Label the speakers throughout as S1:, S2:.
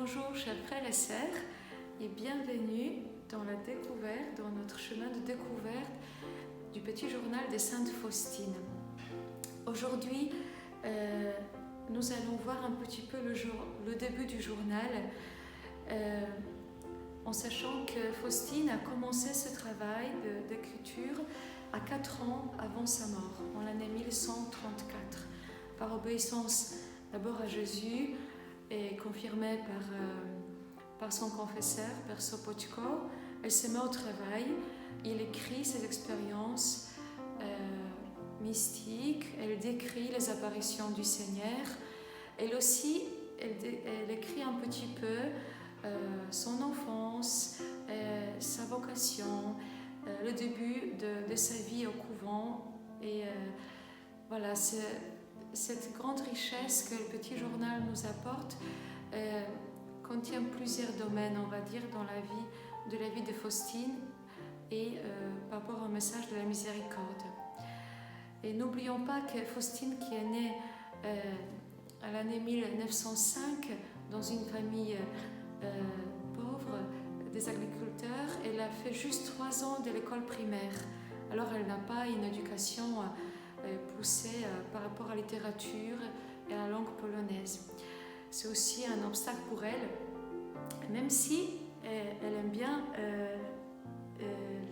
S1: Bonjour chers frères et sœurs et bienvenue dans la découverte, dans notre chemin de découverte du petit journal de Sainte Faustine. Aujourd'hui, nous allons voir un petit peu le début du journal en sachant que Faustine a commencé ce travail d'écriture à 4 ans avant sa mort, en l'année 1134, par obéissance d'abord à Jésus et confirmée par son confesseur, Père Sopocko. Elle se met au travail, il écrit ses expériences mystiques, elle décrit les apparitions du Seigneur. Elle aussi, elle écrit un petit peu son enfance, sa vocation, le début de sa vie au couvent. Et voilà, cette grande richesse que le petit journal nous apporte contient plusieurs domaines, on va dire, dans la vie de Faustine et par rapport au message de la miséricorde. Et n'oublions pas que Faustine, qui est née à l'année 1905 dans une famille pauvre, des agriculteurs, elle a fait juste 3 ans de l'école primaire. Alors elle n'a pas une éducation poussée par rapport à la littérature et à la langue polonaise. C'est aussi un obstacle pour elle, même si elle aime bien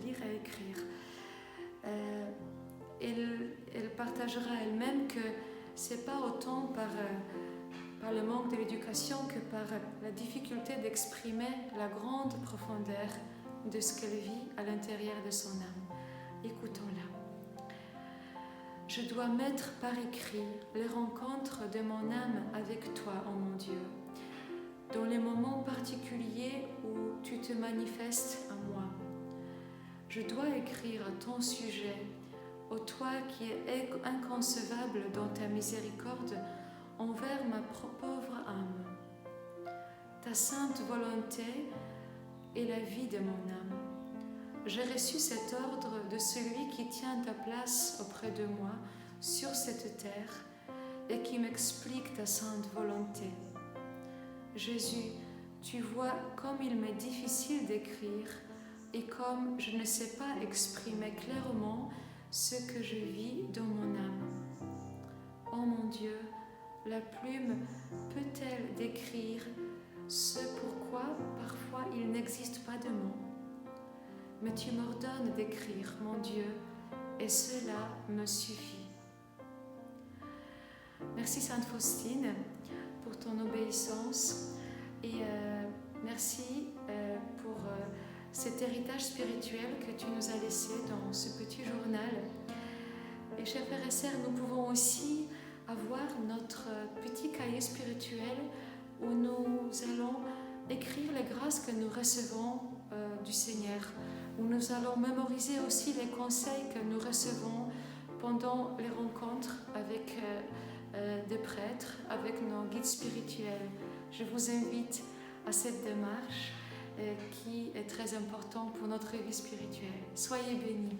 S1: lire et écrire. Elle partagera elle-même que c'est pas autant par le manque de l'éducation que par la difficulté d'exprimer la grande profondeur de ce qu'elle vit à l'intérieur de son âme. Écoutons-la. Je dois mettre par écrit les rencontres de mon âme avec toi, ô mon Dieu, dans les moments particuliers où tu te manifestes à moi. Je dois écrire à ton sujet, ô toi qui es inconcevable dans ta miséricorde envers ma pauvre âme. Ta sainte volonté est la vie de mon âme. J'ai reçu cet ordre de celui qui tient ta place auprès de moi sur cette terre et qui m'explique ta sainte volonté. Jésus, tu vois comme il m'est difficile d'écrire et comme je ne sais pas exprimer clairement ce que je vis dans mon âme. Oh mon Dieu, la plume peut-elle décrire ce pourquoi parfois il n'existe pas de mots? Mais tu m'ordonnes d'écrire, mon Dieu, et cela me suffit. Merci Sainte Faustine pour ton obéissance et merci pour cet héritage spirituel que tu nous as laissé dans ce petit journal. Et chers frères et sœurs, nous pouvons aussi avoir notre petit cahier spirituel où nous allons écrire les grâces que nous recevons du Seigneur, où nous allons mémoriser aussi les conseils que nous recevons pendant les rencontres avec des prêtres, avec nos guides spirituels. Je vous invite à cette démarche qui est très importante pour notre vie spirituelle. Soyez bénis.